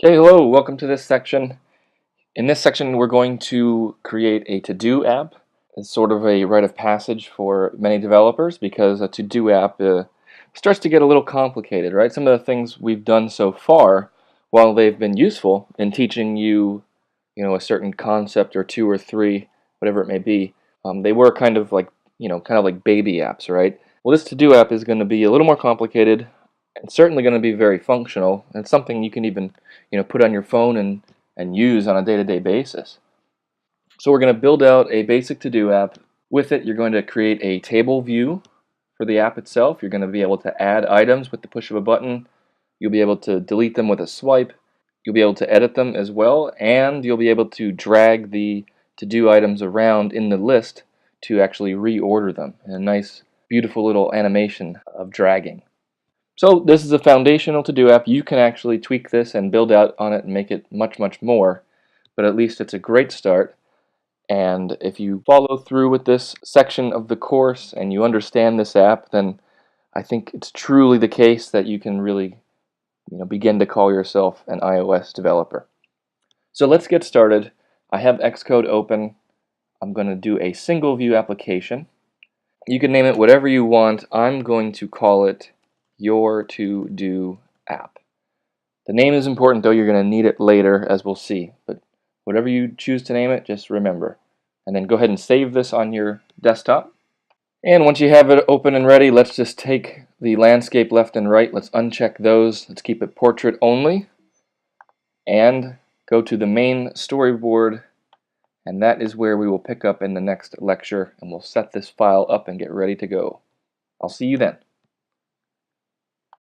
Okay, hello, welcome to this section. In this section, we're going to create a to-do app. It's sort of a rite of passage for many developers because a to-do app starts to get a little complicated, right? Some of the things we've done so far, while they've been useful in teaching you, a certain concept or two or three, whatever it may be, they were kind of like, baby apps, right? Well, this to-do app is going to be a little more complicated. It's certainly going to be very functional. And it's something you can even, put on your phone and use on a day-to-day basis. So we're going to build out a basic to-do app. With it, you're going to create a table view for the app itself. You're going to be able to add items with the push of a button. You'll be able to delete them with a swipe. You'll be able to edit them as well, and you'll be able to drag the to-do items around in the list to actually reorder them in a nice, beautiful little animation of dragging. So this is a foundational to-do app. You can actually tweak this and build out on it and make it much, much more, but at least it's a great start. And if you follow through with this section of the course and you understand this app, then I think it's truly the case that you can really, begin to call yourself an iOS developer. So let's get started. I have Xcode open. I'm going to do a single view application. You can name it whatever you want. I'm going to call it your to-do app. The name is important, though. You're going to need it later, as we'll see. But whatever you choose to name it, just remember. And then go ahead and save this on your desktop. And once you have it open and ready, let's just take the landscape left and right. Let's uncheck those. Let's keep it portrait only. And go to the main storyboard. And that is where we will pick up in the next lecture. And we'll set this file up and get ready to go. I'll see you then.